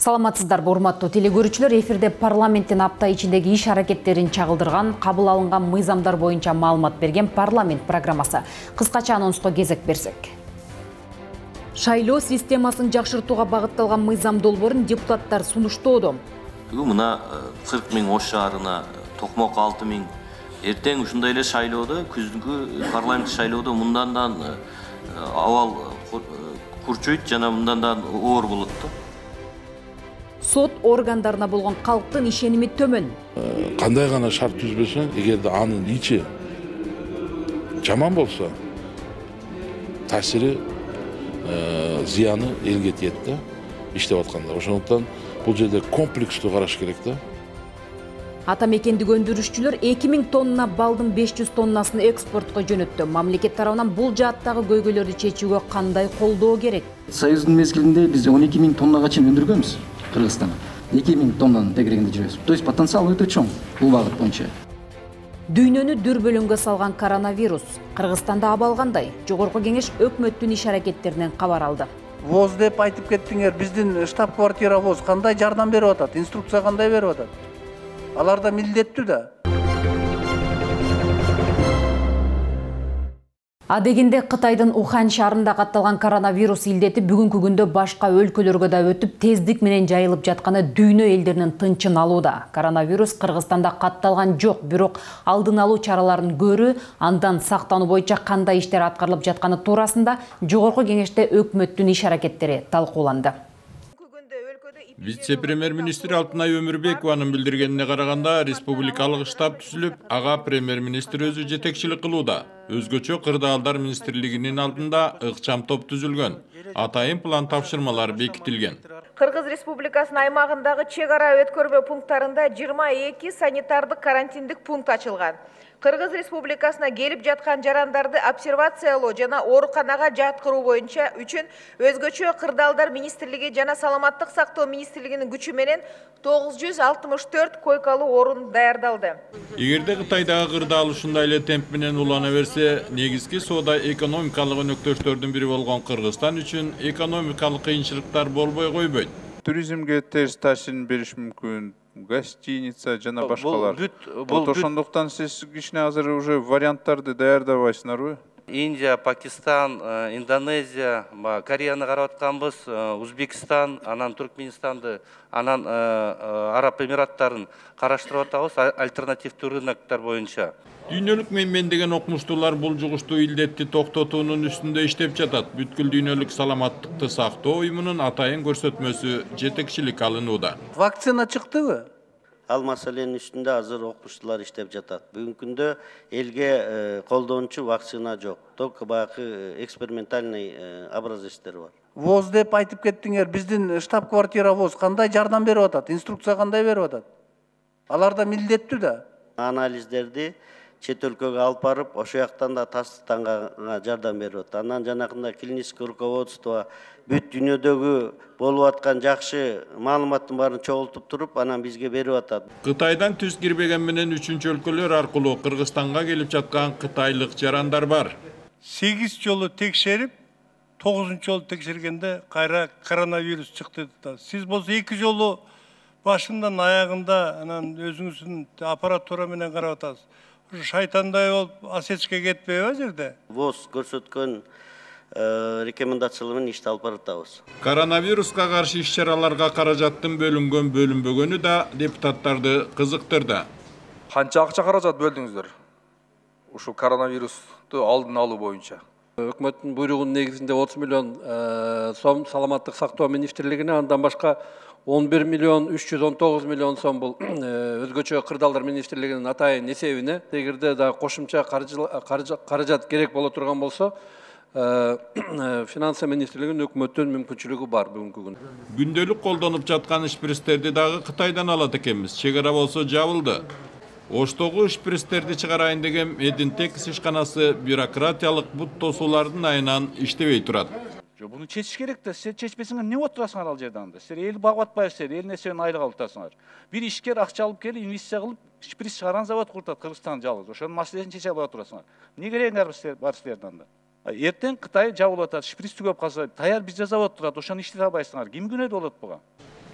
Саламатсыздарбы, урматтуу телекөрүүчүлөр, эфирде парламенттин апта ичиндеги иш аракеттерин чагылдырган, кабыл алынган мыйзамдар боюнча маалымат берген парламент программасы. Кыскача анонско кезек берсек. Шайлоо системасын жакшыртууга багытталган мыйзам долбоорун депутаттар сунуштоодо. Мына 40 миң Ош шаарына, Токмок 6 миң. Эртең ушундай эле шайлоодо, күзгү парламент шайлоодо мындандан абал курчуйт жана мындандан оор болот да. Сот органдарына болгон калктын ишеними төмөн. Кандай гана шарт түзбөсөң, эгерде анын ичи жаман болсо, таасири зыяны элге тиет да, иштеп атканда. Ошондуктан бул жерде комплекстүү караш керек да. Ата мекендик өндүрүшчүлөр 2000 тонна балдын 500 тоннасын экспортко жөнөттү. Мамлекет тарабынан бул жааттагы көйгөйлөрдү чечүүгө кандай колдоо керек? Союздун мезгилинде биз 12 миң тоннага чейин өндүргөнбүз. Кыргызстан 2 миң тоннаны тегерегинде жүрөбүз. То есть потенциал өтө чоң бул багыт боюнча. Дүйнөнү дүрбөлөңгө салган коронавирус. Кыргызстанда абал кандай? Жогорку кеңеш өкмөттүн иш аракеттеринен кабар алды. ВОЗ деп айтып кеттиңер, биздин штаб-квартира ВОЗ кандай жардам берип атат, инструкция кандай берип атат? Алар да милдеттүү да. Адегенде Кытайдын Ухань шаарында катталган коронавирус илдети бүгүнкү күндө башка өлкөлөргө да өтүп, тездик менен жайылып жатканы дүйнө элдеринин тынчын алууда. Коронавирус Кыргызстанда катталган жок, бирок алдын алуу чараларын көрүү, андан сактануу боюнча кандай иштер аткарылып жатканы туурасында жогорку кеңеште өкмөттүн иш аракеттери талкууланды. Вице-премьер-министр Алтынай Өмүрбекованын билдиргенине караганда, республикалык штаб түзүлүп, ага премьер-министр өзү жетекчилик кылууда. Өзгөчө кырдаалдар министрлигинин алдында ыкчам топ түзүлгөн. Атайын план тапшырмалар бекитилген. Кыргыз Республикасынын аймагындагы чек ара өткөрмө пункттарында 22 санитардык карантиндик пункт ачылган. Кыргыз Республикасына келип жаткан жарандарды обсервациялоо жана ооруканага жаткыруу боюнча үчүн өзгөчө кырдаалдар министрлиги жана саламаттык сактоо министрлигинин күчү менен 964 койкалуу орун даярдалды. Эгерде Кытайдагы кырдаал ушундай эле темп менен улана берсе, негизги соода экономикалык өнөктөштөрдүн бири болгон Кыргызстан үчүн экономикалык кыйынчылыктар болбой койбойт. Туризмге терс таасирин бериш мүмкүн. Гостиница жана башкалар. Ошондуктан сиз кичине азыр уже варианттарды даярдабайсыңарбы? Индия, Пакистан, Индонезия, Кореяны карап атканбыз, Узбекистан, анан Туркменистанды, анан Араб Эмираттарын караштырып атабыз альтернативдүү рыноктор боюнча. Дүйнөлүк менмендеген окумуштуулар бул жугуштуу илдетти токтотуунун үстүндө иштеп жатат. Бүткүл дүйнөлүк саламаттыкты сактоо уюмунун атайын көрсөтмөсү жетекчилик алынууда. Вакцина чыктыбы? Ал маселенин үстүндө азыр окумуштуулар иштеп жатат. Бүгүнкү күндө элге колдончу вакцина жок. Только баягы экспериментальный образецтер бар. ВОЗ деп айтып кеттиңер, биздин штаб-квартира ВОЗ кандай жардам берип атат, инструкция кандай берип атат? Алар да милдеттүү да. Анализдерди чет өлкөгө алып барып, ошо жактан да тастыктанганга жардам берип атат. Андан жанагындай клинический руководство бүт дүйнөдөгү болуп аткан жакшы маалыматтын баарын чогултуп туруп, анан бизге берип атат. Кытайдан түз кирбеген менен 3-өлкөлөр аркылуу Кыргызстанга келип жаткан кытайлык жарандар бар. 8 жолу текшерип, 9 жолу текшергенде кайра коронавирус чыкты. Сиз болсо 2 жолу башынан аягында анан өзүңүздүн аппаратура менен карап атасыз. Шайтандай болуп асечке кетпейби ал жерде? ВОЗ көрсөткөн рекомендациялар менен ишти алып баратабыз. Коронавируска каршы иш-чараларга каражаттын бөлүнбөгөнү да депутаттарды кызыктырды. Канча акча каражат бөлдүңүздөр? Ушул коронавирусту алдын алуу боюнча. Өкмөттүн буйругунун негизинде 30 миллион сом саламаттык сактоо министрлигине, андан башка 11 миллион 319 миллион сом бул өзгөчө кырдаалдар министрлигинин атайын эсебине. Эгерде да кошумча каражат керек боло турган болсо, финансы министрлигинин өкмөттүн мүмкүнчүлүгү бар бүгүнкү күндө. Күндөлүк колдонуп жаткан шприцтерди дагы Кытайдан алат экенбиз. Чек ара болсо жабылды. Оштогу шприцтерди чыгарайын деген Мединтекс ишканасы бюрократиялык бут тосуулардын айынан иштебей турат. Буну чечиш керек да, силер чечпесиңер эмне болуп турасыңар ал жерде анда? Силер эл багып атпайсыздар, эл нерсенин айлык алып турасыңар. Бир ишкер акча алып келип, инвестиция кылып, шприц чыгарган завод куртат Кыргызстан жалгыз. Ошонун маселесин чече албай турасыңар. Эмне керегиңер бар силердин анда? Эртең Кытай жабылып атат, шприц түгөп калса, даяр бизде завод турат, ошону иштете албайсыңар. Ким күнөөдүү болот буга?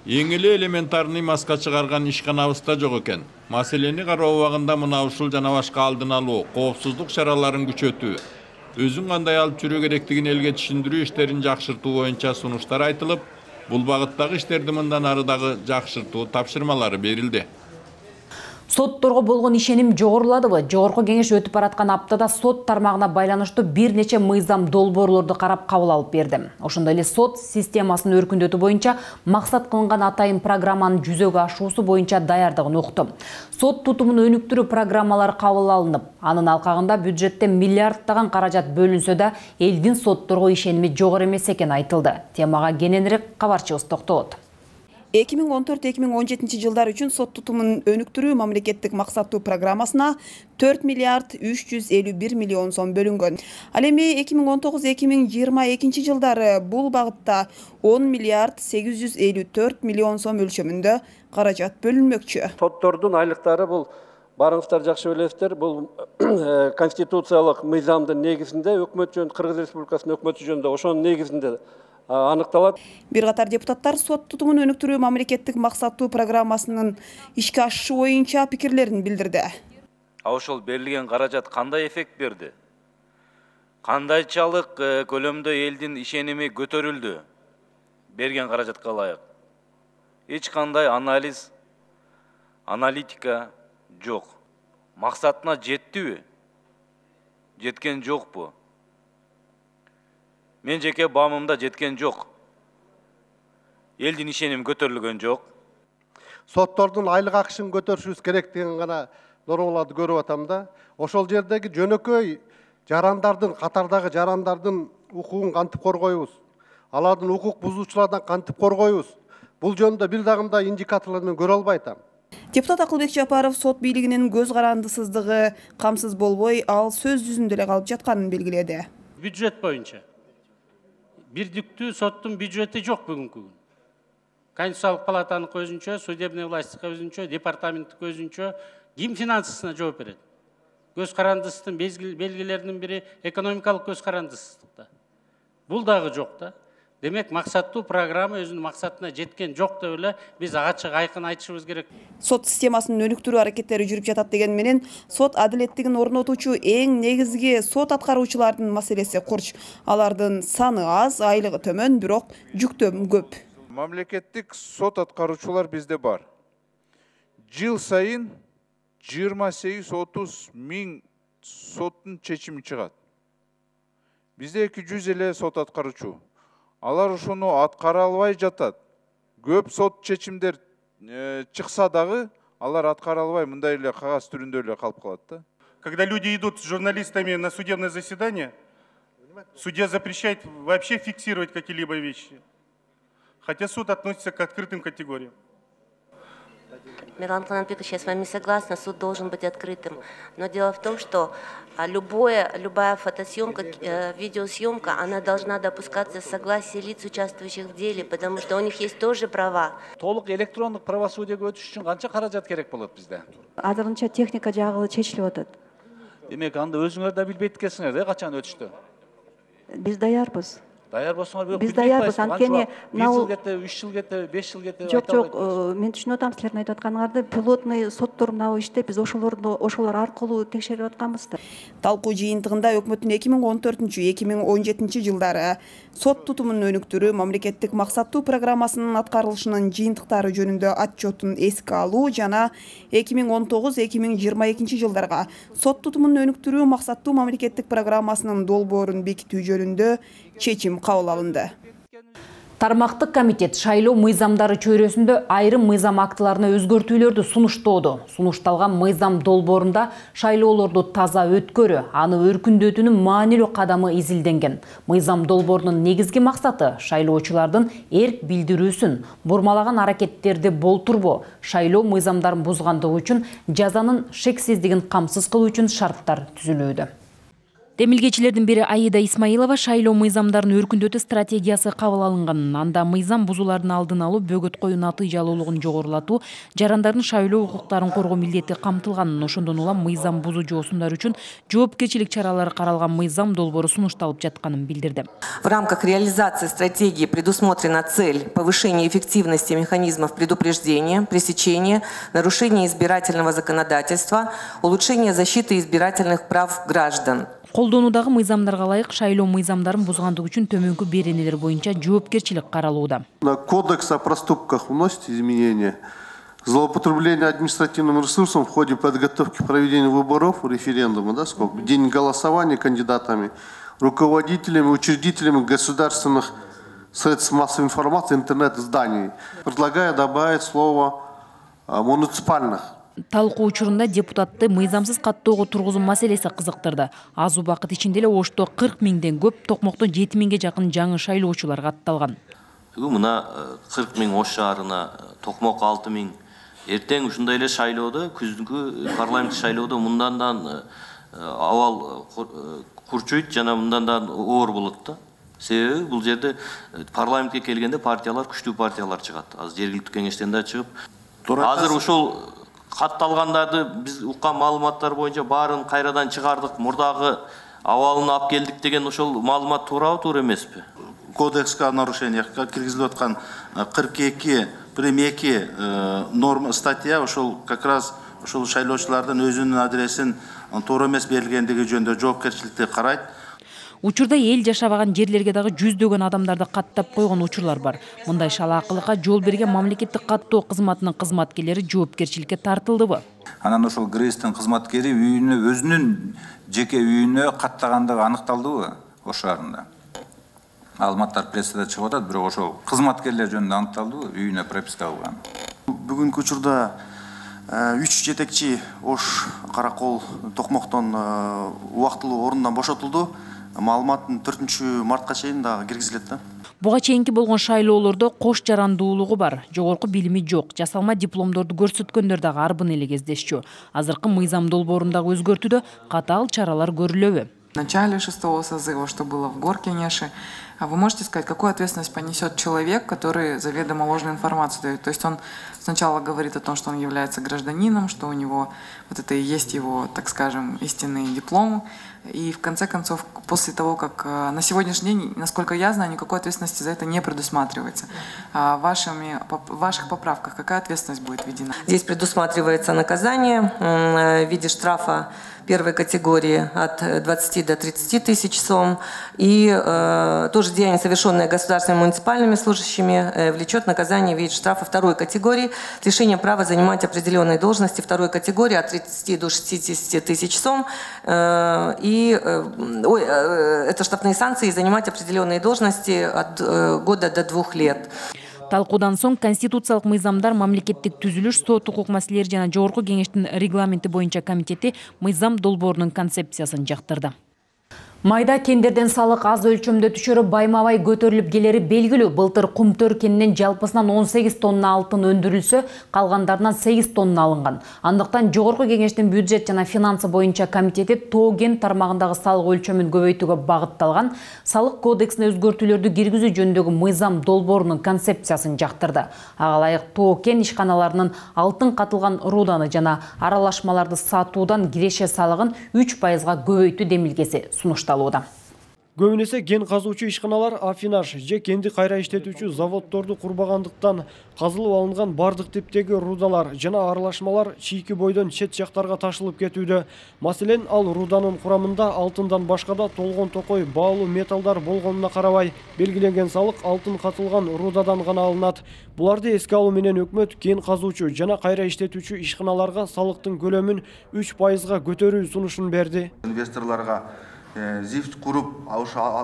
Эң эле элементарный маска чыгарган ишканабызда жок экен. Маселени кароо убагында мына ушул жана башка алдын алуу, коопсуздук чараларын күчөтүү, өзүн кандай алып жүрүү керектигин элге түшүндүрүү иштерин жакшыртуу боюнча сунуштар айтылып, бул багыттагы иштерди мындан ары дагы жакшыртуу тапшырмалары берилди. Сотторго болгон ишеним жогоруладыбы? Жогорку кеңеш өтүп бараткан аптада сот тармагына байланыштуу бир нече мыйзам долбоорлорду карап кабыл алып берди. Ошондой эле сот системасын өркүндөтүү боюнча максат кылынган атайын программанын жүзөгө ашуусу боюнча даярдыгын укту. Сот тутумун өнүктүрүү программалары кабыл алынып, анын алкагында бюджетте миллиарддаган каражат бөлүнсө да, элдин сотторго ишеними жогору эмес экени айтылды. Темага кененирээк кабарчыбыз токтолот. 2014-2017 жылдар үчүн сот тутумун өнүктүрүү мамлекеттик максаттуу программасына 4 миллиард 351 миллион сом бөлүнгөн. Ал эми 2019-2022 жылдары бул багытта 10 миллиард 854 миллион сом өлчөмүндө каражат бөлүнмөкчү. Соттордун айлыктары бул барыңыздар жакшы билесиздер, бул конституциялык мыйзамдын негизинде өкмөт жөнүндө Кыргыз Республикасынын өкмөтү жөнүндө ошонун негизинде аныкталат. Бир катар депутаттар сот тутумун өнүктүрүү мамлекеттик максаттуу программасынын ишке ашышы боюнча пикирлерин билдирди. Ошол берилген каражат кандай эффект берди? Кандайчалык көлөмдө элдин ишеними көтөрүлдү? Берген каражатка ылайык. Эч кандай аналитика жок. Максатына жеттиби? Жеткен жокпу? Мен жеке баамымда жеткен жок. Элдин ишеними көтөрүлгөн жок. Соттордун айлык акышын көтөрүшүбүз керектигин гана нормаларды көрүп атам да. Ошол жердеги жөнөкөй жарандардын, катардагы жарандардын укугун кантип коргойбуз? Алардын укук бузуучулардан кантип коргойбуз? Бул жөнүндө бир дагы мындай индикаторлорду мен көрө албай атам. Депутат Акылбек Жапаров сот бийлигинин көз карандысыздыгы камсыз болбой, ал сөз жүзүндө эле калып жатканын белгиледи. Бюджет боюнча бирдиктүү соттун бюджети жок бүгүнкү күн. Конституциялык палатанын көзүнчө, судебный власттын көзүнчө, департаменттин көзүнчө ким финансысына жооп берет? Көз карандысыздын белгилеринин бири экономикалык көз карандысыздыкта. Бул дагы жок да. Демек, максаттуу программа өзүнүн максатына жеткен жок деп эле биз ачык айкын айтышыбыз керек. Сот системасын өнүктүрүү аракеттери жүрүп жатат деген менен сот адилеттигин орнотуучу эң негизги сот аткаруучулардын маселеси курч. Алардын саны аз, айлыгы төмөн, бирок жүктөмү көп. Мамлекеттик сот аткаруучулар бизде бар. Жыл сайын 28-30 миң соттун чечими чыгат. Бизде 200 эле сот аткаруучу. Алар ошону аткара албай жатат. Көп сот чечимдер чыкса дагы алар аткара албай мындай эле кагаз түрүндө эле калып калат да. Когда люди идут с журналистами на судебное заседание, судья запрещает вообще фиксировать какие-либо вещи. Хотя суд относится к открытым категориям. Мирлан Канатбекович, я с вами согласна, суд должен быть открытым. Но дело в том, что любая фотосъемка, видеосъемка, она должна допускаться с согласия лиц, участвующих в деле, потому что у них есть тоже права. Толук электрондук правосудияга өтүш үчүн канча каражат керек болот бизде? Азырынча техника жагы чечилип атат. Демек, анда өзүңөр да билбейт экенсиңер да качан өтүштү? Биз даярбыз. Даяр болсоңор, биз даярбыз. Анткени 1 жыл кетти, 3 жыл кетти, 5 жыл кетти. Жок, мен түшүнүп атам силердин айтып атканыңарды. Пилотный соттор мына иште биз ошолор аркылуу текшерип атканбыз да. Талкуу жыйынтыгында өкмөттүн 2014-2017 жылдары сот тутумун өнүктүрүү мамлекеттик максаттуу программасынын аткарылышынын жыйынтыктары жөнүндө отчетун эске алуу жана 2019-2022 жылдарга сот тутумун өнүктүрүү максаттуу мамлекеттик программасынын долбоорун бекитүү жөнүндө чечим кабыл алынды. Тармактык комитет шайлоо мыйзамдары чөйрөсүндө айрым мыйзам актыларына өзгөртүүлөрдү сунуштоодо. Сунушталган мыйзам долбоорунда шайлоолорду таза өткөрүү, аны өркүндөтүүнүн маанилүү кадамы изилденген. Мыйзам долбоорунун негизги максаты шайлоочулардын эрк билдирүүсүн, бурмалаган аракеттерди болтурбоо, шайлоо мыйзамдарын бузгандыгы үчүн жазанын шексиздигин камсыз кылуу үчүн шарттар түзүлүүдө. Демилгечилердин бири Аида Исмаилова шайлоо мыйзамдарын өркүндөтүү стратегиясы кабыл алынганын, анда мыйзам бузуулардын алдын алуу, бөгөт коюу натыйжалуулугун жогорулатуу, жарандардын шайлоо укуктарын коргоо милдети камтылганын, ошондон улам мыйзам бузуу жоосундар үчүн жоопкерчилик чаралары каралган мыйзам долбоору сунушталып жатканын билдирди. В рамках реализации стратегии предусмотрена цель повышения эффективности механизмов предупреждения, пресечения, нарушения избирательного законодательства, улучшения защиты избирательных прав граждан. Колдонуудагы мыйзамдарга ылайык шайлоо мыйзамдарын бузгандык үчүн төмөнкү беренелер боюнча жоопкерчилик каралууда. Кодекс о проступках вносит изменения. Злоупотребление административным ресурсом в ходе подготовки проведения выборов, референдума, день голосования кандидатами, руководителями, учредителями государственных средств массовой информации, интернет-изданий. Предлагаю добавить слово муниципальных. Талкуу учурунда депутатты мыйзамсыз каттоого тургузуу маселеси кызыктырды. Аз убакыт ичинде эле Ошто 40 миңден көп, Токмокто 7 миңге жакын жаңы шайлоочулар катталган. Мына 40 миң Ош шаарына, Токмок 6 миң. Эртең ушундай эле шайлоодо, күздүнкү парламент шайлоодо мындан абал курчуйт жана мындан оор болот да. Себеби бул жерде парламентке келгенде партиялар, күчтүү партиялар чыгат. Азыр жергиликтүү кеңештен да чыгып, азыр ушул катталгандарды биз уккан маалыматтар боюнча баарын кайрадан чыгардык, мурдагы абалын алып келдик деген ошол маалымат туура эмеспи? Кодекске о нарушениях киргизилип аткан 42 прим 2 норма статья ошол как раз ошол шайлоочулардын өзүнүн адресин туура эмес берилгендиги жөнүндө жоопкерчиликти карайт. Учурда эл жашабаган жерлерге дагы жүздөгөн адамдарды каттап койгон учурлар бар. Мындай шалаакылыкка жол берген мамлекеттик каттоо кызматынын кызматкерлери жоопкерчиликке тартылдыбы? Анан ошол ГРЭСтин кызматкери үйүнө өзүнүн жеке үйүнө каттагандыгы аныкталдыбы Ош шаарында? Маалыматтар прессада чыгып атат, бирок ошол кызматкерлер жөнүндө аныкталдыбы үйүнө прописка кылган? Бүгүнкү учурда 3 жетекчи Ош, Каракол, Токмоктон убактылуу орундан бошотулду. Маалыматтын 4-мартка чейин дагы киргизилет да. Буга чейинки болгон шайлоолордо кош жарандуулугу бар, жогорку билими жок, жасалма дипломдорду көрсөткөндөр дагы арбын эле кездешчү. Азыркы мыйзам долбоорундагы өзгөртүүдө катаал чаралар көрүлөбү? В начале 6-го созыва, что было в Горкинеше, вы можете сказать, какую ответственность понесет человек, который заведомо ложную информацию дает? То есть он сначала говорит о том, что он является гражданином, что у него вот это и есть его, так скажем, истинный диплом, и в конце концов, после того, как на сегодняшний день, насколько я знаю, никакой ответственности за это не предусматривается. В ваших поправках какая ответственность будет введена? Здесь предусматривается наказание в виде штрафа первой категории от 20 до 30 тысяч сом. И тоже деяние, совершенное государственными муниципальными служащими, влечет наказание в виде штрафа второй категории с лишением права занимать определенные должности второй категории от 30 до 60 тысяч сом. Это штрафные санкции, занимать определенные должности от года до 2 лет. Талкуудан соң конституциялык мыйзамдар, мамлекеттик түзүлүш, сот укук маселелери жана жогорку кеңештин регламенти боюнча комитети мыйзам долбоорунун концепциясын жактырды. Майда кендерден салык аз өлчөмдө түшөрү байма-бай көтөрүлүп келери белгилүү. Былтыр Кумтөр кенинен жалпысынан 18 тонна алтын өндүрүлсө, калгандарынан 8 тонна алынган. Андыктан жогорку кеңештин бюджет жана финансы боюнча комитети Тоо кен тармагындагы салык өлчөмүн көбөйтүүгө багытталган салык кодексине өзгөртүүлөрдү киргизүү жөнүндөгү мыйзам долбоорунун концепциясын жактырды. Ага ылайык Тоо кен ишканаларынын алтын катылган руданы жана аралашмаларды сатуудан киреше салыгын 3%га көбөйтүү демилгеси сунушталды. Көбүн эсе кен казуучу ишканалар афинаж же кенди кайра иштетүүчү заводдорду курбагандыктан казылып алынган бардык типтеги рудалар жана аралашмалар чийки бойдон чет жактарга ташылып кетүүдө. Маселен, ал руданын курамында алтындан башка да толгон токой баалуу металлдар болгонуна карабай, белгиленген салык алтын катылган рудадан гана алынат. Буларды эске алуу менен өкмөт кен казуучу жана кайра иштетүүчү ишканаларга салыктын көлөмүн 3%га көтөрүү сунушун берди. Инвесторлорго зифт куруп,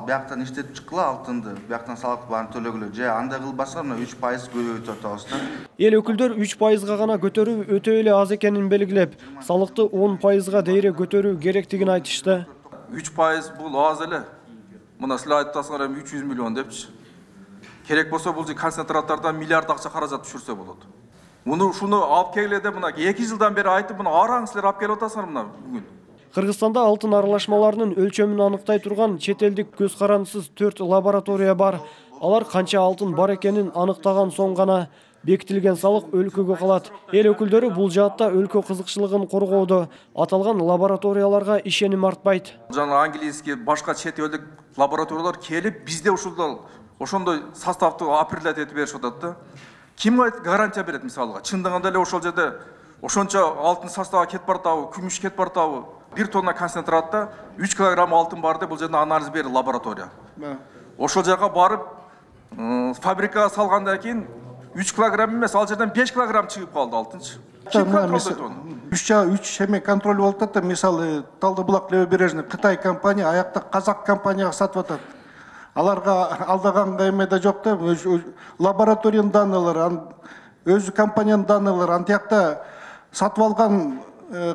бияктан иштетип чыккыла алтынды, бияктан салык баарын төлөгүлө. Же андай кылбаса, 3% көбөйтүп атабыз да. Эл өкүлдөр 3%га гана көтөрүү өтө эле аз экенин белгилеп, салыкты 10%га дейре көтөрүү керектигин айтышты. 3% бул аз эле. Мына силер айтып атасыңар 300 миллион депчи. Керек болсо бул концентраттардан миллиард акча каражат түшүрсө болот. Ушуну алып келгиле деп мына 2 жылдан бери айтып, мына араң силер алып келип атасыңар мына бүгүн. Кыргызстанда алтын аралашмаларынын өлчөмүн аныктай турган чет элдик көз карандысыз 4 лаборатория бар. Алар канча алтын бар экенин аныктаган соң гана бекитилген салык өлкөгө калат. Эл өкүлдөрү бул жаатта өлкө кызыкчылыгын коргоодо. Аталган лабораторияларга ишеним артпайт. Жана английский башка чет элдик лабораториялар келип, бизде ошондой составты определять этип беришип атат да. Ким гарантия берет мисалга? Чындыгында эле ошол жерде ошончо алтын составы кетип бартабы, күмүш кетип бартабы? 1 тонна концентратта 3 килограмм алтын бар деп бул жерде анализ берди лаборатория. Ошол жака барып фабрикага салгандан кийин 3 килограмм эмес, ал жерден 5 килограмм чыгып калды алтынчы. Ким контролдойт аны? 3 шеме контроль болуп атат. Мисалы Талдыбулак Левобережный Кытай компания, аякта казак компанияга сатып атат. Аларга алдаганга эме да жок да, лабораториянын данныйлары, өзү компаниянын данныйлары, антиякта сатып алган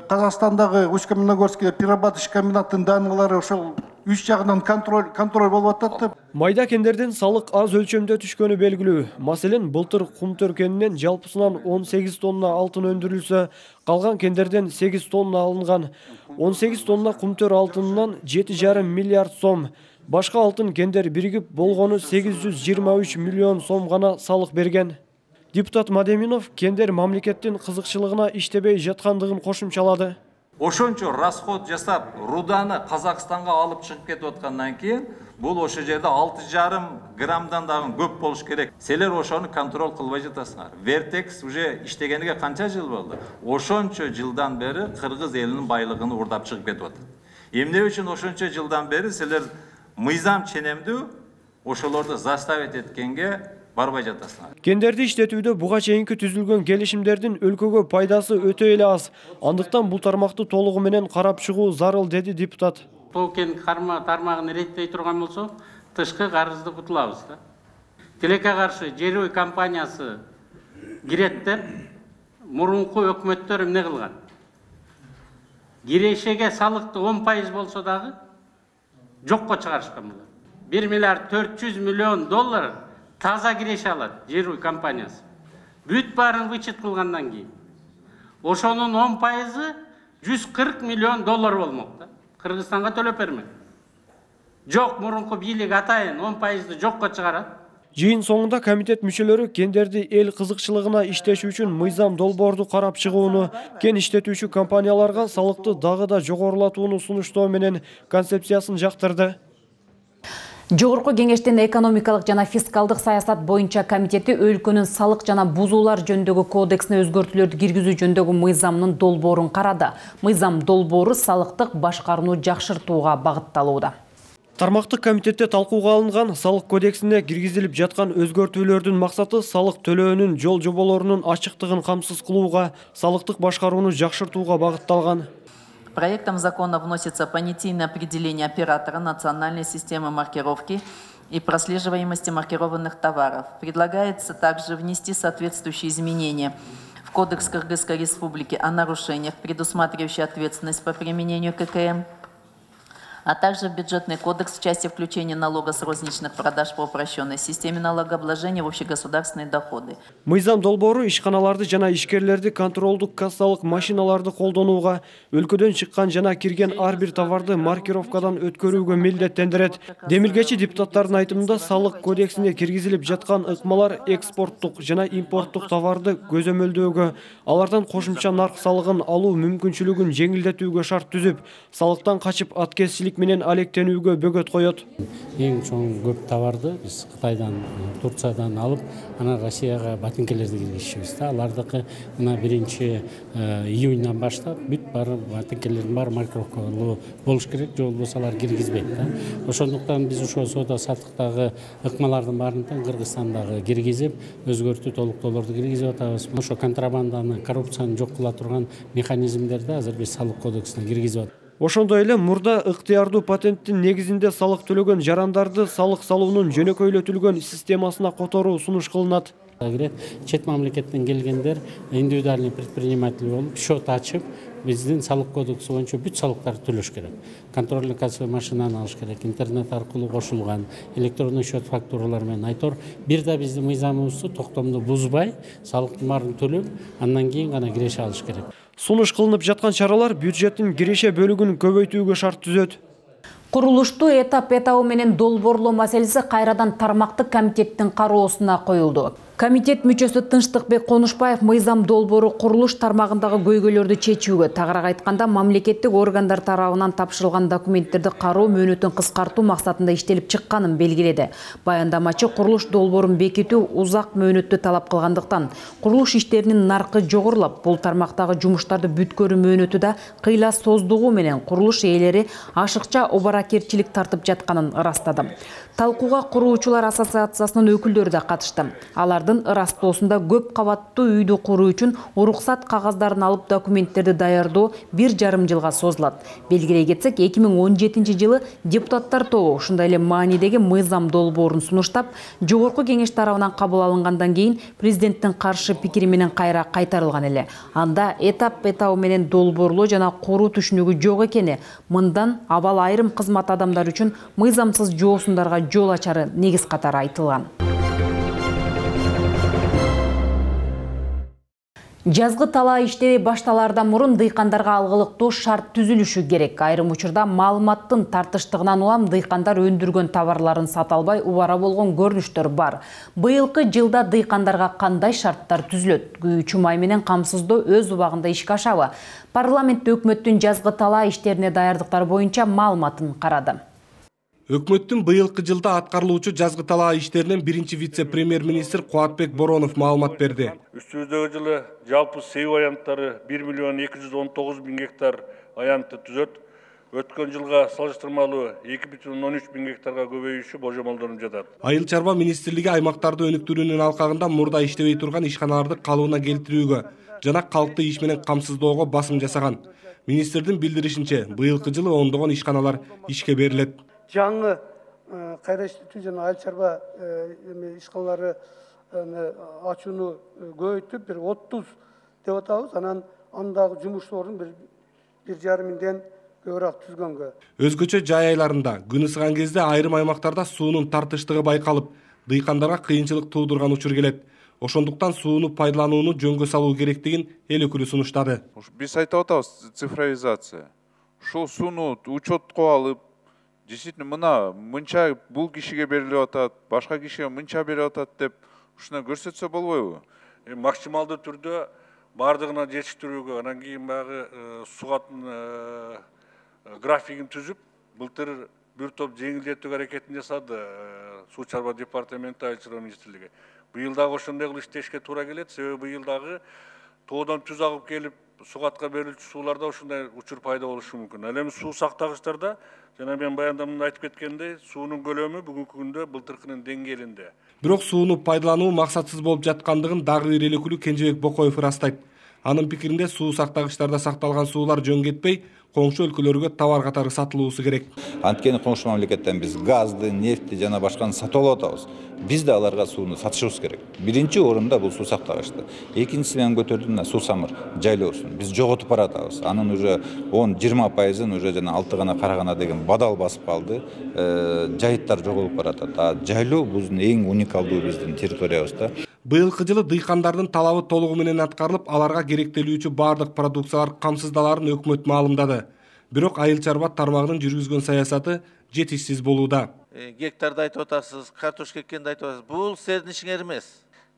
Казакстандагы Усть-Каменогорский перерабатывающий комбинаттын данныйлары ошол 3 жагынан контроль болуп атат. Майда кендерден салык аз өлчөмдө түшкөнү белгилүү. Маселен, былтыр Кумтөр кенинен жалпысынан 18 тонна алтын өндүрүлсө, калган кендерден 8 тонна алынган. 18 тонна Кумтөр алтынынан 7,5 миллиард сом. Башка алтын кендер биригип болгону 823 миллион сом гана салык берген. Депутат Мадеминов кендер мамлекеттин кызыкчылыгына иштебей жаткандыгын кошумчалады. Ошончо расход жасап, руданы Казакстанга алып чыгып кетип аткандан кийин, бул ошо жерде 6,5 граммдан дагы көп болуш керек. Силер ошону контроль кылбай жатасыңар. Вертекс уже иштегениге канча жыл болду? Ошончо жылдан бери кыргыз элинин байлыгын урдап чыгып кетип атат. Эмне үчүн ошончо жылдан бери силер мыйзам ченемдүү ошолорду заставить эткенге барбай жатасыңар. Кендерди иштетүүдө буга чейинки түзүлгөн келишимдердин өлкөгө пайдасы өтө эле аз. Андыктан бул тармакты толугу менен карап чыгуу зарыл, деди депутат. Бул кен тармагын реттей турган болсо, тышкы карызды кутулабыз да. Тилекке каршы Жерой компаниясы кирет деп мурунку өкмөттөр эмне кылган? Кирешеге салыкты 10% болсо дагы жокко чыгарышкан булар. 1 миллиард 400 миллион доллар таза киреше алат Жерой компаниясы. Бүт барын вычет кылгандан кийин. Ошонун 10% 140 миллион доллар болмок да. Кыргызстанга төлөп бермек. Жок, мурунку бийлик атайын 10%ды жокко чыгарат. Жыйын соңунда комитет мүчөлөрү кендерди эл кызыкчылыгына иштеши үчүн мыйзам долбоорду карап чыгууну, кен иштетүүчү компанияларга салыкты дагы да жогорулатууну сунуштоо менен концепциясын жактырды. Жогорку кеңештин экономикалык жана фискалдык саясат боюнча комитети өлкөнүн салык жана бузуулар жөнүндөгү кодексине өзгөртүүлөрдү киргизүү жөнүндөгү мыйзамдын долбоорун карады. Мыйзам долбоору салыктык башкарууну жакшыртууга багытталууда. Тармактык комитетте талкууга алынган салык кодексине киргизилип жаткан өзгөртүүлөрдүн максаты салык төлөөнүн жол жоболорунун ачыктыгын камсыз кылууга, салыктык башкарууну жакшыртууга багытталган. Проектом закона вносится понятийное определение оператора национальной системы маркировки и прослеживаемости маркированных товаров. Предлагается также внести соответствующие изменения в Кодекс Кыргызской Республики о нарушениях, предусматривающие ответственность по применению ККМ, а также в Бюджетный кодекс в части включения налога с розничных продаж по упрощенной системе налогообложения в общегосударственные доходы. Мыйзам долбоору ишканаларды жана ишкерлерди контролдук кассалык машиналарды колдонууга, өлкөдөн чыккан жана кирген ар бир товарды маркировкадан өткөрүүгө милдеттендирет. Демилгечи депутаттардын айтымында салык кодексине киргизилип жаткан ыкмалар экспорттук жана импорттук товарды көзөмөлдөөгө, алардан кошумча нарк салыгын алуу мүмкүнчүлүгүн жеңилдетүүгө шарт түзүп, салыктан качып аткезчилик менен алектенүүгө бөгөт коет. Эң чоң көп товарды биз Кытайдан, Турциядан алып, ана Россияга ботинкелерди киргизишибиз да. Алардыкы мына 1-июньдан баштап бүт бары ботинкелердин баары маркировкалуу болуш керек, же болбосо алар киргизбейт да. Ошондуктан биз ошо соода саттыктагы ыкмалардын баарын Кыргызстандагы киргизип, өзгөртүү толуктоолорду киргизип атабыз. Ошо контрабанданы, коррупцияны жок кыла турган механизмдерди азыр биз салык кодексине киргизип атабыз. Ошондой эле мурда ыктыярдуу патенттин негизинде салык төлөгөн жарандарды салык салуунун жөнөкөйлөтүлгөн системасына которуу сунуш кылынат. Чет мамлекеттен келгендер индивидуальный предприниматель болуп, счет ачып, биздин салык кодекси боюнча бүт салыктарды төлөш керек. Контрольный кассовый машинаны алыш керек, интернет аркылуу кошулган, электронный счет фактуралар менен айтор. Бир да биздин мыйзамыбызды токтомду бузбай, салыктын баарын төлөп, андан кийин гана киреше алыш керек. Сунуш кылынып жаткан чаралар бюджеттин киреше бөлүгүн көбөйтүүгө шарт түзөт. Курулушту этап-этабы менен долбоорлоо маселеси кайрадан тармактык комитеттин кароосуна коюлду. Комитет мүчөсү Тынчтыкбек Конушбаев мыйзам долбоору курулуш тармагындагы көйгөйлөрдү чечүүгө, тагыраак айтканда мамлекеттик органдар тарабынан тапшырылган документтерди кароо мөөнөтүн кыскартуу максатында иштелип чыкканын белгиледи. Баяндамачы курулуш долбоорун бекитүү узак мөөнөттү талап кылгандыктан, курулуш иштеринин наркы жогорулап, бул тармактагы жумуштарды бүткөрүү мөөнөтү да кыйла создугу менен курулуш ээлери ашыкча обаракерчилик тартып жатканын ырастады. Талкууга Куруучулар ассоциациясынын өкүлдөрү да катышты. Алардын ырастоосунда көп кабаттуу үйдү куруу үчүн уруксат кагаздарын алып документтерди даярдоо 1,5 жылга созулат. Белгилей кетсек, 2017 жылы депутаттар тобу ушундай эле маанидеги мыйзам долбоорун сунуштап, жогорку кеңеш тарабынан кабыл алынгандан кийин президенттин каршы пикири менен кайра кайтарылган эле. Анда этап-этабы менен долбоорлоо жана куруу түшүнүгү жок экени, мындан абал айрым кызмат адамдары үчүн мыйзамсыз жоосундарга жол ачары негиз катары айтылган. Жазгы талаа иштери башталаардан мурун дыйкандарга алгылыктуу шарт түзүлүшү керек. Айрым учурда маалыматтын тартыштыгынан улам дыйкандар өндүргөн товарларын сата албай убара болгон көрүнүштөр бар. Быйылкы жылда дыйкандарга кандай шарттар түзүлөт? Күйүүчү май менен камсыздоо өз убагында ишке ашабы? Парламент өкмөттүн жазгы талаа иштерине даярдыктар боюнча маалыматын карады. Өкмөттүн быйылкы жылда аткарылуучу жазгы талаа иштеринен биринчи вице-премьер-министр Кубатбек Боронов маалымат берди. Үстүбүздөгү жылы жалпы себүү аянттары 1,219,000 гектар аянтты түзөт. Өткөн жылга салыштырмалуу 2,13 гектарга көбөйүшү божомолдонуп жатат. Айыл чарба министрлиги аймактарды өнүктүрүүнүн алкагында мурда иштебей турган ишканаларды калыбына келтирүүгө жана калкты иш менен камсыздоого басым жасаган. Министрдин билдиришинче, быйылкы жылы ондогон ишканалар ишке берилет. Жаңы кайра иштетүү жана айыл чарба ишканалары ачууну көбөйтүп, 30 деп атабыз. Анан андагы жумуш ордун 1,5 миңден көбүрөөк түзгөнгө. Өзгөчө жай айларында күн ысыган кезде айрым аймактарда суунун тартыштыгы байкалып, дыйкандарга кыйынчылык туудурган учур келет. Ошондуктан сууну пайдаланууну жөнгө салуу керектигин эл өкүлү сунуштады. Биз айтып атабыз цифровизация. Ушул сууну учетко алып, действительно мынча бул кишиге берилип атат, башка кишиге мынча берип атат деп ушуна көрсөтсө болбойбу? Максималдуу түрдө бардыгына жетиштирүүгө, анан кийин багы сугаттын графигин түзүп, былтыр бир топ жеңилдетүү аракетин жасады Суу чарба департаменти, Айыл чарба министрлиги. Быйыл дагы ошондой кылып иштешке туура келет, себеби быйыл дагы тоодон түз агып келип сугатка берилчү сууларда ушундай учур пайда болушу мүмкүн. Ал эми суу сактагычтарда жана мен баяндамамда айтып кеткендей, суунун көлөмү бүгүнкү күндө былтыркынын деңгээлинде. Бирок сууну пайдалануу максатсыз болуп жаткандыгын дагы бир эл өкүлү Кенжебек Бокоев ырастайт. Анын пикиринде суу сактагычтарда сакталган суулар жөн кетпей, коңшу өлкөлөргө товар катары сатылуусу керек. Анткени коңшу мамлекеттен биз газды, нефти жана башканы сатып алып атабыз. Биз да аларга сууну сатышыбыз керек. Биринчи орунда бул суу сактагычты. Экинчиси менен көтөрдүм суу самыр жайлоосун. Биз жоготуп баратабыз. Анын уже 10-20% уже жана Алтыгана, Карагана деген бадал басып калды. Жайыттар жоголуп баратат. Жайлоо биздин эң уникалдуу биздин территориябызда. Быйылкы жылы дыйкандардын талабы толугу менен аткарылып, аларга керектелүүчү бардык продукциялар камсыздаларын өкмөт маалымдады. Бирок айыл чарба тармагынын жүргүзгөн саясаты жетишсиз болууда. Гектарды айтып атасыз, картошка эккенди айтып атасыз. Бул сиздердин ишиңер эмес.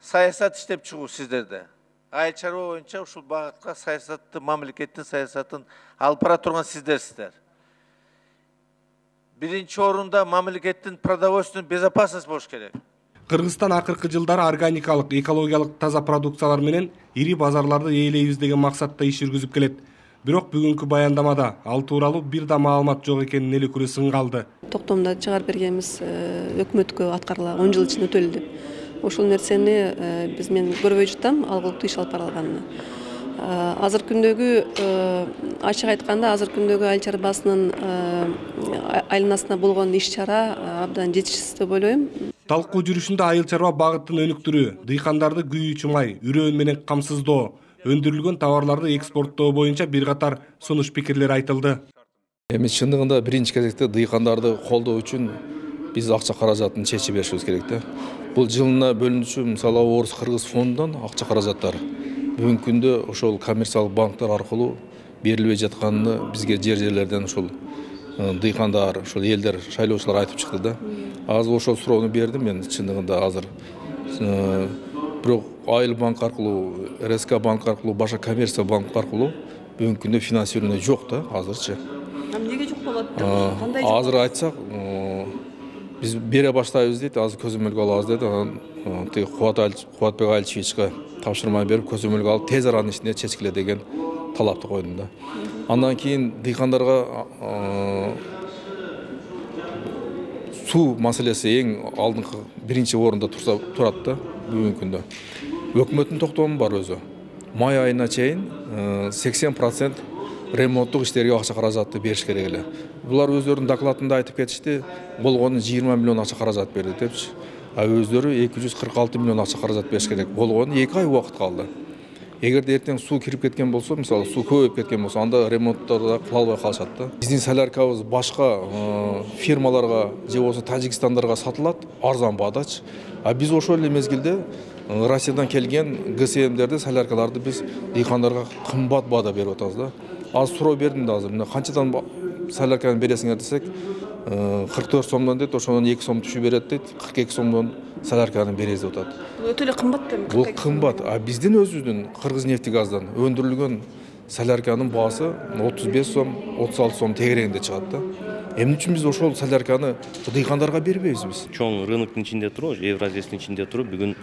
Саясат иштеп чыгуу сиздерде. Айыл чарба боюнча ушул багытка саясатты, мамлекеттин саясатын алып бара турган сиздерсиздер. Биринчи орунда мамлекеттин продовольственный безопасность болуш керек. Кыргызстан акыркы жылдары органикалык, экологиялык таза продукциялар менен ири базарларды ээлейбиз деген максатта иш жүргүзүп келет. Бирок бүгүнкү баяндамада ал тууралуу бир да маалымат жок экенин эл өкүлү сынга алды. Токтомдо чыгарып бергенибиз өкмөткө аткарыла 10 жыл ичинде өтөлдү деп. Ошол нерсени биз мен көрбөй жатам, алгылыктуу иш алып барылганын. Азыр күндөгү ачык айтканда азыр күндөгү айыл чарбасынын айланасына болгон иш чара абдан жетишсиз деп ойлойм. Талкуу жүрүшүндө айыл чарба багытын өнүктүрүү, дыйкандарды күйүүчү май, үрөөн менен камсыздоо, өндүрүлгөн товарларды экспорттоо боюнча бир катар сунуш пикирлер айтылды. Эми чындыгында биринчи кезекте дыйкандарды колдоо үчүн биз акча каражатын чечип беришибиз керек да. Бул жылына бөлүнүүчү мисалы Орус Кыргыз фондунан акча каражаттар бүгүнкү күндө ошол коммерциялык банктар аркылуу берилбей жатканын бизге жерлерден ошол дыйкандар, ошол элдер, шайлоочулар айтып чыкты да. Азыр ошол суроону бердим мен чындыгында азыр. Бирок Айыл банк аркылуу, РСК банк аркылуу, башка коммерция банк аркылуу бүгүнкү күндө финансирование жок да азырчы. Эмнеге жок болот? Азыр айтсак, биз бере баштайбыз дейт, азыр көзөмөлгө алабыз дейт. Анан тиги Кубатбек Альчевичке тапшырма берип, көзөмөлгө алып тез аранын ичинде чечкиле деген талапты койдум да. Андан кийин дыйкандарга суу маселеси эң алдыңкы биринчи орунда турат да бүгүнкү күндө. Өкмөттүн токтому бар өзү. Май айына чейин 80% ремонттук иштерге акча каражатты бериш керек эле. Булар өздөрүнүн докладында айтып кетишти, болгону 20 миллион акча каражат берди депчи. А өздөрү 246 миллион акча каражат бериш керек. Болгону 2 ай убакыт калды. Эгерде эртең суу кирип кеткен болсо, мисалы суу көбөйүп кеткен болсо, анда ремонттарды кыла албай калышат да. Биздин соляркабыз башка фирмаларга же болбосо Тажикстандарга сатылат, арзан баадачы. А биз ошол эле мезгилде Россиядан келген ГСМдерди, соляркаларды биз дыйкандарга кымбат баада берип атабыз да. Аз суроо бердим да азыр. Мына канчадан солярканы бересиңер десек, 44 сомдон дейт, ошондон 2 сом түшүп берет дейт, 42 сомдон солярканы беребиз деп атат. Бул өтө эле кымбат да. Бул кымбат. А биздин өзүбүздүн Кыргызнефтегаздан өндүрүлгөн солярканын баасы 35 сом, 36 сом тегерегинде чыгат да. Эмне үчүн биз ошол солярканы дыйкандарга бербейбиз биз? Чоң рыноктун ичинде туруп, Евразиянын ичинде туруп, бүгүн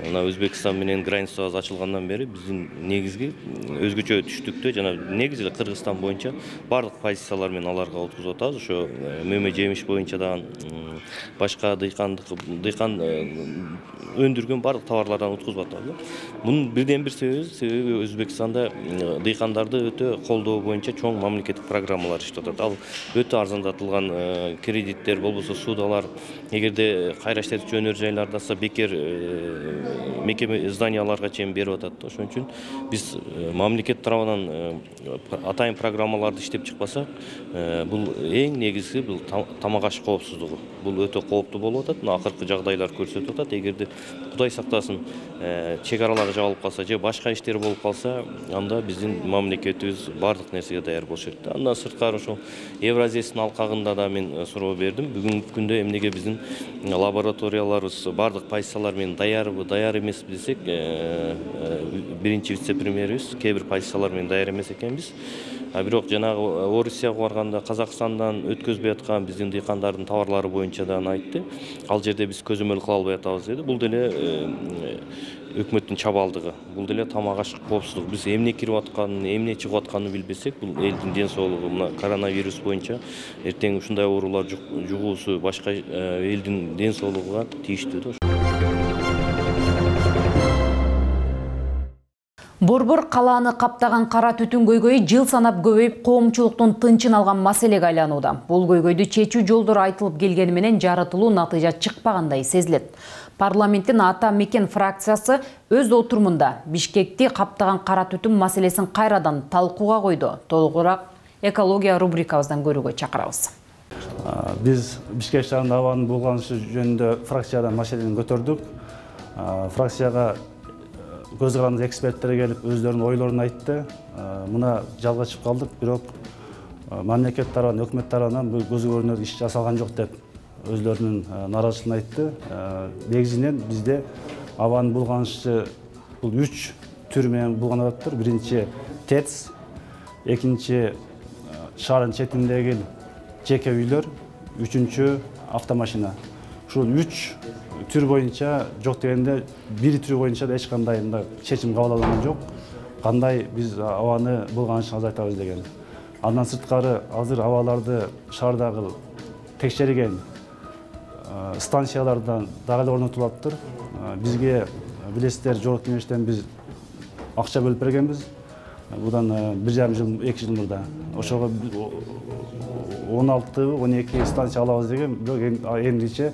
мына Өзбекстан менен границабыз ачылгандан бери биздин негизги өзгөчө түштүктө жана негизи эле Кыргызстан боюнча бардык позициялар менен аларга өткүзүп атабыз. Ошо мөмө жемиш боюнча дагы башка дыйкан өндүргөн бардык товарлардан өткүзүп атабыз. Мунун бирден бир себеби Өзбекстанда дыйкандарды өтө колдоо боюнча чоң мамлекеттик программалар иштеп атат. Ал өтө арзандатылган кредиттер болбосо суудалар, эгерде кайра иштетүүчү өнөр жайлардаса бекер мекеме зданияларга чейин берип атат. Ошон үчүн биз мамлекет тарабынан атайын программаларды иштеп чыкпасак, бул эң негизги бул тамак аш коопсуздугу. Бул өтө кооптуу болуп атат. Акыркы жагдайлар көрсөтүп атат. Эгерде Кудай сактасын, чек аралары жабылып калса же башка иштер болуп калса, анда биздин мамлекетибиз бардык нерсеге даяр болуш керек. Андан сырткары ошол Евразиянын алкагында да мен суроо бердим. Бүгүнкү күндө эмнеге биздин лабораторияларыбыз бардык позициялар менен даярбы, даяр эмеспи десек, биринчи вице-премьерибиз кээ бир позициялар менен даяр эмес экенбиз. А бирок жанагы Орусияга барганда Казакстандан өткөзбөй аткан биздин дыйкандардын товарлары боюнча да айтты. Ал жерде биз көзөмөл кыла албай атабыз деди. Бул деле өкмөттүн чабалдыгы. Бул деле тамак аш коопсуздугу. Биз эмне кирип атканын, эмне чыгып атканын билбесек, бул элдин ден соолугу, мына коронавирус боюнча эртең ушундай оорулар жугуусу башка элдин ден соолугуна тийиштүү да. Борбор калааны каптаган кара түтүн көйгөйү жыл санап көбөйүп, коомчулуктун тынчын алган маселеге айланууда. Бул көйгөйдү чечүү жолдору айтылып келгени менен жарытылуу натыйжа чыкпагандай сезилет. Парламенттин Ата Мекен фракциясы өз отурумунда Бишкекти каптаган кара түтүн маселесин кайрадан талкууга койду. Толугураак экология рубрикабыздан көрүүгө чакырабыз. Биз Бишкек шаарында абанын булганышы жөнүндө фракциядан маселени көтөрдүк. Фракцияга көз карандык эксперттер келип өздөрүнүн ойлорун айтты. Мына жалга чыгып калдык, бирок мамлекет тарабынан, өкмөт тарабынан бул көзгө көрүнөр иш жасалган жок деп өздөрүнүн нааразычылыгын айтты. Негизинен бизде абанын булганышы бул 3 түр менен булганып атыптыр. Биринчи ТЭЦ, экинчи шаардын четиндеги жеке үйлөр, үчүнчү автомашина. Ушул 3 түр боюнча жок дегенде, бир түр боюнча да эч кандай чечим кабыл алынган жок. Кандай биз абаны булганышын азайтабыз деген. Андан сырткары азыр абаларды шаардагы текшерген станциялардан дагы эле орнотулаптыр. Бизге билесиздер, жогорку кеңештен биз акча бөлүп бергенбиз. Будан 1,5 жыл, 2 жыл мурда. Ошого 16-12 станция алабыз деген, бирок эмдиче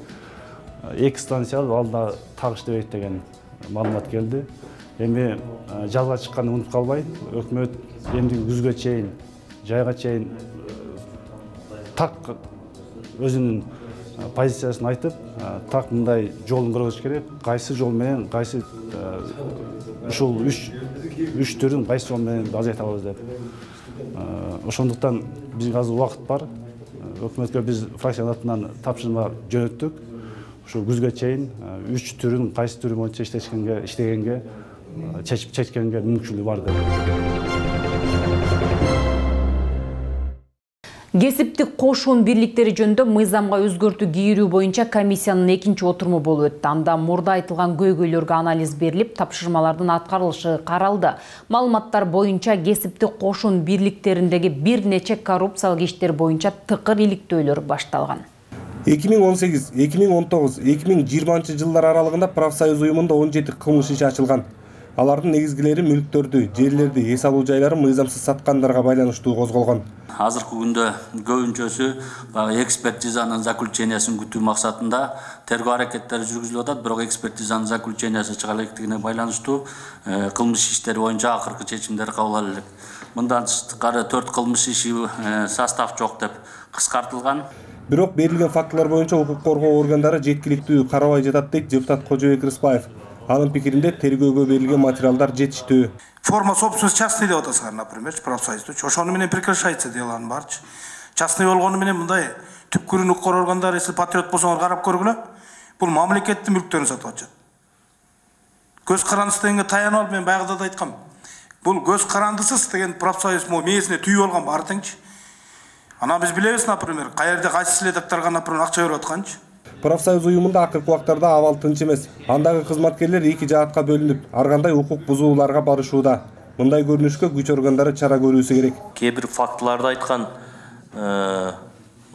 2 станция алда тагыш дебейт деген маалымат келди. Эми жазга чыкканды унутуп калбай, өкмөт эмдиги күзгө чейин, жайга чейин так өзүнүн позициясын айтып, так мындай жолун көрсөтүш керек. Кайсы жол менен, кайсы ушул 3 3 түрін қайсы жол менен азайта алабыз деп. Ошондуктан бизге азыр убакыт бар. Өкмөткө биз фракция атынан тапшырма жөнөттүк. Ошо күзгө чейин 3 түрін кайсы түрү боюнча иштегенге чечкенге мүмкүнчүлүгү бар деп. Кесиптик кошун бирликтери жөнүндө мыйзамга өзгөртүү кийирүү боюнча комиссиянын экинчи отуруму болуп өттү. Анда мурда айтылган көйгөйлөргө анализ берилип, тапшырмалардын аткарылышы каралды. Маалыматтар боюнча кесиптик кошун бирликтериндеги бир нече коррупциялык иштер боюнча тыкыр иликтөөлөр башталган. 2018, 2019, 2020 жылдар аралыгында профсоюз уюмунда 17 кылмыш иши ачылган. Алардын негизгилери мүлктөрдү, жерлерди, эс алуу жайларын мыйзамсыз саткандарга байланыштуу козголгон. Азыркы күндө көбүнчөсү экспертизанын заключениясын күтүү максатында тергөө аракеттери жүргүзүлүп атат, бирок экспертизанын заключениясы чыга электигине байланыштуу кылмыш иштери боюнча акыркы чечимдер кабыл алынды. Мындан тышкары 4 кылмыш иши состав жок деп кыскартылган. Бирок берилген фактылар боюнча укук коргоо органдары жеткиликтүү карабай жатат дейт депутат Кожобек Рыспаев. Анын пикиринде тергөөгө берилген материалдар жетиштүү. Форма собственности частный деп атасыңар, например, профсоюзду. Ошону менен прекращается деланын барчы. Частный болгону менен мындай түпкүрүн укук органдары, если патриот болсоңор карап көргүлө. Бул мамлекеттин мүлктөрүн сатып атышат. Көз карандысыз дегенге таянып алып мен баягыда да айткам. Бул көз карандысыз деген профсоюз мээсине түйүп алган баары тең. Ана биз билебиз, например, каерде кайсы следактарга, например, акча берип атканчы. Профсоюз уюмунда акыркы убактарда абал тынч эмес. Андагы кызматкерлер эки жаатка бөлүнүп, ар кандай укук бузууларга барышууда. Мындай көрүнүшкө күч органдары чара көрүүсү керек. Кээ бир фактыларды айткан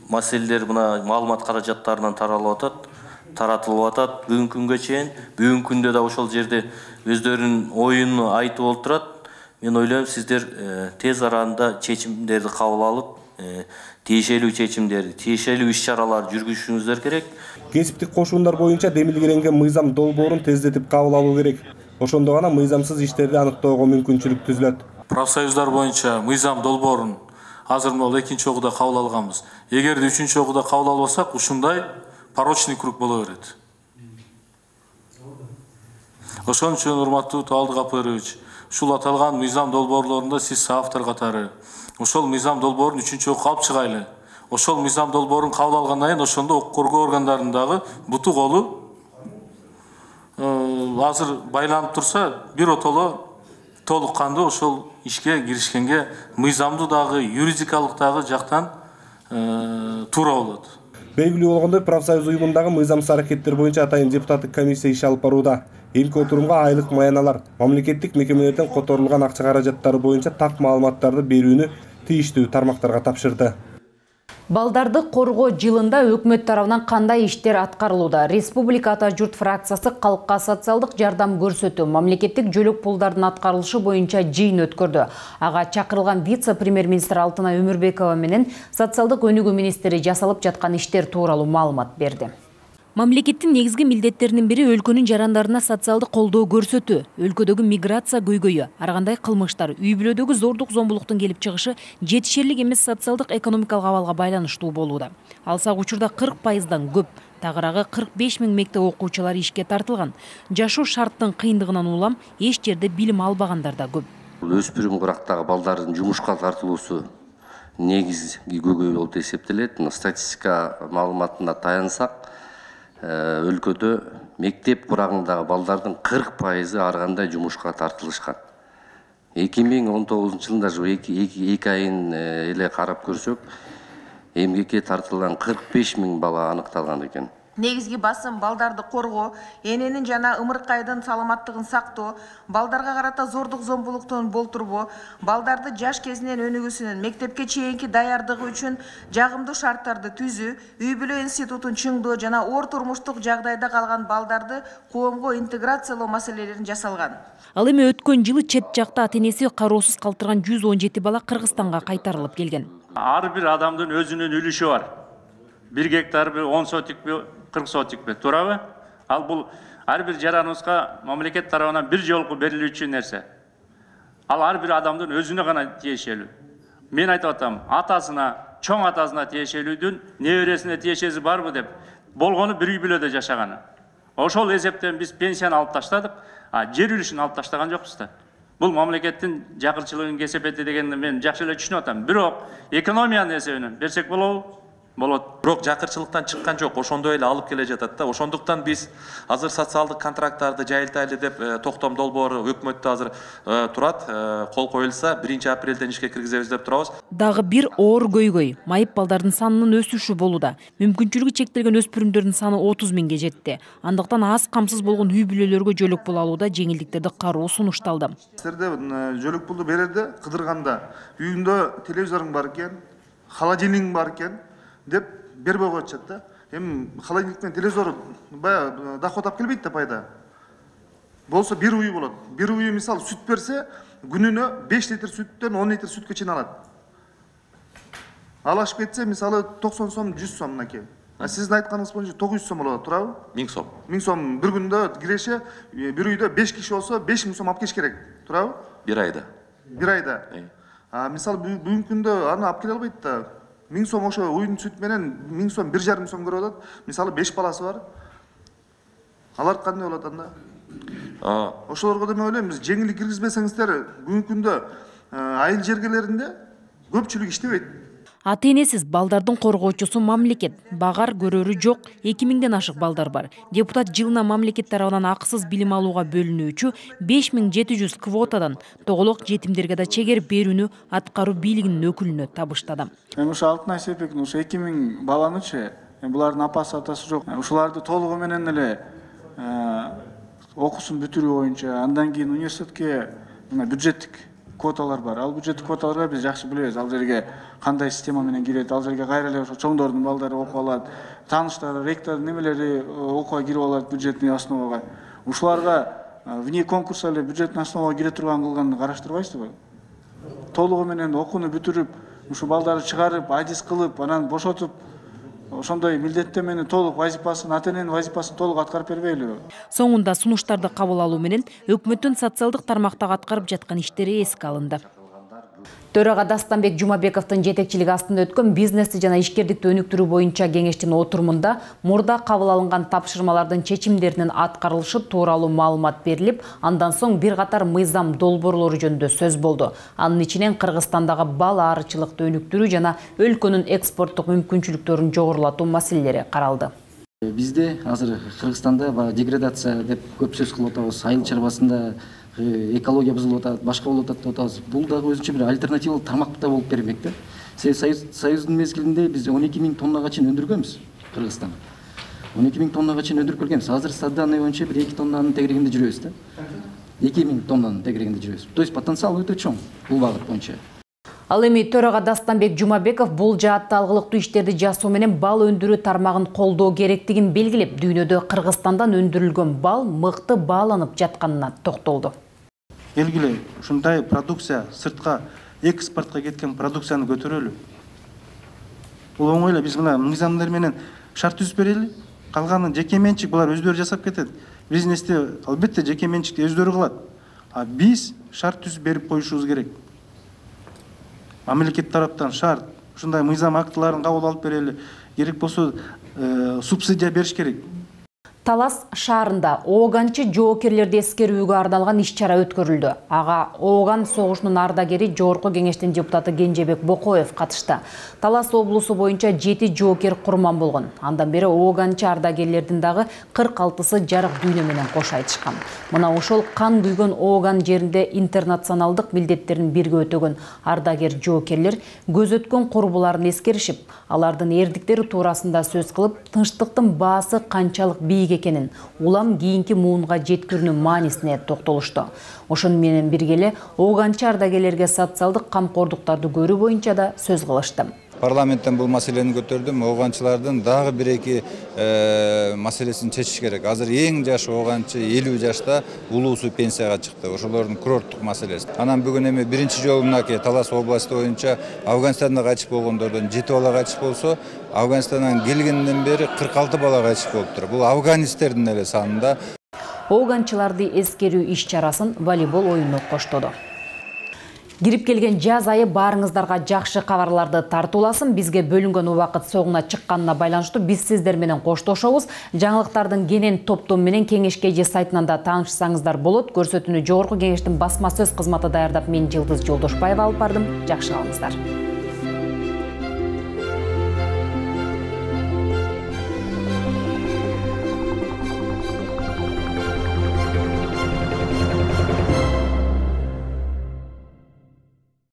маселелер мына маалымат каражаттарынан таратылып атат. Бүгүнкү күнгө чейин, бүгүнкү күндө да ошол жерде өздөрүнүн оюн айтып отурат. Мен ойлойм, сиздер тез арада чечимдерди кабыл алып, тиешелүү чечимдерди, тиешелүү иш-чаралар жүргүзүшүңүздөр керек. Кесиптик кошундар боюнча демилгеленген мыйзам долбоорун тездетип кабыл алуу керек. Ошондо гана мыйзамсыз иштерди аныктоого мүмкүнчүлүк түзүлөт. Профсоюздар боюнча мыйзам долбоорун азыр могу экинчи окууда кабыл алганбыз. Эгерде үчүнчү окууда кабыл албасак, ушундай порочный круг боло берет. Ошон үчүн урматтуу Талды Капырович, ушул аталган мыйзам долбоорлорунда сиз соавтор катары ошол мыйзам долбоорун үчүнчү окуп алып чыгайлы. Ошол мыйзам долбоорун кабыл алгандан кийин ошондо укук коргоо органдарындагы буту колу азыр байланып турса, бир отоло толук кандуу ошол ишке киришкенге мыйзамдуу дагы, юридикалык дагы жактан туура болот. Белгилүү болгондой, профсоюз уюмундагы мыйзамсыз аракеттер боюнча атайын депутаттык комиссия иш алып барууда. Эмки отурумга айлык маяналар, мамлекеттик мекемелерден которулган акча каражаттары боюнча так маалыматтарды берүүнү тийиштүү тармактарга тапшырды. Балдарды коргоо жылында өкмөт тарабынан кандай иштер аткарылууда? Республика Ата журт фракциясы калкка социалдык жардам көрсөтүү, мамлекеттик жөлөк пулдардын аткарылышы боюнча жыйын өткөрдү. Ага чакырылган вице-премьер-министр Алтынай Өмүрбекова менен социалдык өнүгүү министри жасалып жаткан иштер тууралуу маалымат берди. Мамлекеттин негизги милдеттеринин бири өлкөнүн жарандарына социалдык колдоо көрсөтүү. Өлкөдөгү миграция көйгөйү, ар кандай кылмыштар, үй бүлөдөгү зордук зомбулуктун келип чыгышы жетишерлик эмес социалдык экономикалык абалга байланыштуу болууда. Алсак учурда 40%дан көп, тагыраагы 45 000 мектеп окуучулары ишке тартылган. Жашоо шарттын кыйындыгынан улам эч жерде билим албагандар да көп. Өспүрүм курактагы балдардын жумушка тартылуусу негизги көйгөй болуп эсептелет. Статистика маалыматына таянсак, өлкөдө мектеп курагындагы балдардын 40% ар кандай жумушка тартылышкан. 2019 жылында 2 айын эле карап көрсөк, эмгекке тартылган 45 000 бала аныкталган экен. Негизги басым балдарды коргоо, эненин жана ымыркайдын саламаттыгын сактоо, балдарга карата зордук зомбулуктун болтурбоо, балдарды жаш кезинен өнүгүүсүнүн мектепке чейинки даярдыгы үчүн жагымдуу шарттарды түзүү, үй бүлө институтун чыңдоо жана оор турмуштук жагдайда калган балдарды коомго интеграциялоо маселелерин жасалган. Ал эми өткөн жылы чет жакта ата-энеси кароосуз калтырган 117 бала Кыргызстанга кайтарылып келген. Ар бир адамдын өзүнүн үлүшү бар. 1 гектар 10 сотикпи, 40 сотикпи, туурабы? Ал бул ар бир жараныбызга мамлекет тарабынан бир жолку берилүүчү нерсе. Ал ар бир адамдын өзүнө гана тиешелүү. Мен айтып атам, атасына, чоң атасына тиешелүүдүн небересине тиешеси барбы деп, болгону бир үй бүлөдө жашаганы. Ошол эсептен биз пенсияны алып таштадык, а жер үлүшүн алып таштаган жокпуз да. Бул мамлекеттин жакырчылыгын кесепети дегенди мен жакшы эле түшүнүп атам. Бирок экономиянын эсебинен берсек болобу? Болот. Бирок жакырчылыктан чыккан жок, ошондой эле алып келе жатат да. Ошондуктан биз азыр социалдык контракттарды жайылтайлы деп токтом долбоору өкмөттө азыр турат. Кол коюлса 1-апрелден ишке киргизебиз деп турабыз. Дагы бир оор көйгөй майып балдардын санынын өсүшү болууда. Мүмкүнчүлүгү чектелген өспүрүмдөрдүн саны 30 миңге жетти. Андыктан аз камсыз болгон үй бүлөлөргө жөлөк пул алууда жеңилдиктерди кароо сунушталды. Силерде жөлөк пулду берерде кыдырганда үйүндө телевизоруң бар экен, холодильнигиң бар экен деп бербей коюшат да. Эми холодильник менен телевизор баягы доход алып келбейт да пайда. Болсо бир үй болот. Бир үй мисалы сүт берсе, күнүнө 5 литр сүттөн 10 литр сүткө чейин алат. Ал ашып кетсе, мисалы 90 сом, 100 сом мынакей. А сиздин айтканыңыз боюнча 900 сом болот, туурабы? 1000 сом. 1000 сом бир күндө киреше, бир үйдө 5 киши болсо 5000 сом алып кеш керек, туурабы? Бир айда. Бир айда. А мисалы бүгүнкү күндө аны алып келе албайт да. 1000 сом ошо уйдун сүт менен 1000 сом 1,5 сом көрүп атат. Мисалы 5 баласы бар. Алар кандай болот анда? Ошолорго да мен ойлойм, биз жеңилдик киргизбесеңиздер, бүгүнкү күндө айыл жергелеринде көпчүлүк иштебейт. Ата-энесиз балдардын коргоочусу мамлекет. Багар көрөрү жок 2000ден ашык балдар бар. Депутат жылына мамлекет тарабынан акысыз билим алууга бөлүнүүчү 5700 квотадан тоголок жетимдерге да чегер берүүнү аткаруу бийлигинин өкүлүнө табыштады. Ошо Алтынай Сепекин ошо 2000 баланычы, булардын апасы атасы жок. Ушуларды толугу менен эле окуусун бүтүрүү боюнча, андан кийин университетке бюджеттик квоталар бар. Ал бюджеттик квоталарга биз жакшы билебиз. Ал жерге кандай система менен кирет, ал жерге кайра эле ошо чоңдордун балдары окуп алат, тааныштары, ректор немелери окууга кирип алат бюджетный основага. Ушуларга вне конкурса эле бюджетный основага кире турган кылганды караштырбайсызбы? Толугу менен окууну бүтүрүп, ушу балдарды чыгарып, адис кылып, анан бошотуп, ошондой милдеттемени толук вазипасын, ата-эненин вазипасын толук аткарып бербейлиби? Соңунда сунуштарды кабыл алуу менен өкмөттүн социалдык тармактагы аткарып жаткан иштери эске алынды. Төрага Дастанбек Жумабековдун жетекчилиги астында өткөн бизнести жана ишкердикти өнүктүрүү боюнча кеңештин отурумунда мурда кабыл алынган тапшырмалардын чечимдеринин аткарылышы тууралуу маалымат берилип, андан соң бир катар мыйзам долбоорлору жөнүндө сөз болду. Анын ичинен Кыргызстандагы бал арычылыкты өнүктүрүү жана өлкөнүн экспорттук мүмкүнчүлүктөрүн жогорулатуу маселелери каралды. Бизде азыр Кыргызстанда деградация деп көп сөз кылып атабыз. Айыл чарбасында экология бузулуп атат, башка болуп атат деп атабыз. Бул дагы өзүнчө бир альтернативалуу тармак да болуп бермек да. Союздун мезгилинде биз 12 000 тоннага чейин өндүргөнбүз Кыргызстан. 12 000 тоннага чейин өндүрүп келгенбиз. Азыр саданный боюнча бир 2 тоннанын тегерегинде жүрөбүз да. 2 000 тоннанын тегерегинде жүрөбүз. То есть потенциал өтө чоң бул багыт боюнча. Ал эми төрага Дастанбек Жумабеков бул жаатта алгылыктуу иштерди жасоо менен бал өндүрүү тармагын колдоо керектигин белгилеп, дүйнөдө Кыргызстандан өндүрүлгөн бал мыкты бааланып жатканына токтолду. Белгиле, ушундай продукция сыртка экспортко кеткен продукцияны көтөрөлү. Бул оңой эле, биз мына мыйзамдар менен шарт түзүп берели. Калганын жеке менчик булар өздөрү жасап кетет. Бизнести албетте жеке менчикти өздөрү кылат. А биз шарт түзүп берип коюшубуз керек. Мамлекет тараптан шарт, ушундай мыйзам актыларын кабыл алып берели. Керек болсо субсидия бериш керек. Талас шаарында ооганчы жоокерлерди эскерүүгө арналган иш-чара өткөрүлдү. Ага ооган согушунун ардагери Жогорку кеңештин депутаты Кенжебек Бокоев катышты. Талас облусу боюнча 7 жоокер курман болгон. Андан бери ооганчы ардагерлердин дагы 46сы жарык дүйнө менен кош айтышкан. Мына ошол кан күйгөн ооган жеринде интернационалдык милдеттерин бирге өтөгөн ардагер жоокерлер көз өткөн курбуларын эскеришип, алардын эрдиктери туурасында сөз кылып, тынчтыктын баасы канчалык бийик экенин, улам кийинки муунга жеткирүүнүн маанисине токтолушту. Ошону менен бирге эле ооганчы ардагерлерге социалдык камкордуктарды көрүү боюнча да сөз кылышты. Парламенттен бул маселени көтөрдүм. Ооганчылардын дагы бир-эки маселесин чечиш керек. Азыр эң жаш ооганчы 50 жашта улуусу пенсияга чыкты. Ошолордун курорттук маселеси. Анан бүгүн эми биринчи жолу мынакей Талас областы боюнча Афганистанда кайтыш болгондордон 7 бала кайтыш болсо, Афганистандан келгенден бери 46 бала кайтыш болуптур. Бул афганистердин эле санында. Ооганчыларды эскерүү иш-чарасын волейбол оюну коштоду. Кирип келген жаз айы баарыңыздарга жакшы кабарларды тартууласын. Бизге бөлүнгөн убакыт соңуна чыкканына байланыштуу биз сиздер менен коштошобуз. Жаңылыктардын кенен топтом менен Кеңеш-КЖ сайтынан да таанышсаңыздар болот. Көрсөтүүнү Жогорку Кеңештин басма сөз кызматы даярдап, мен Жылдыз Жолдошбаева алып бардым. Жакшы калыңыздар.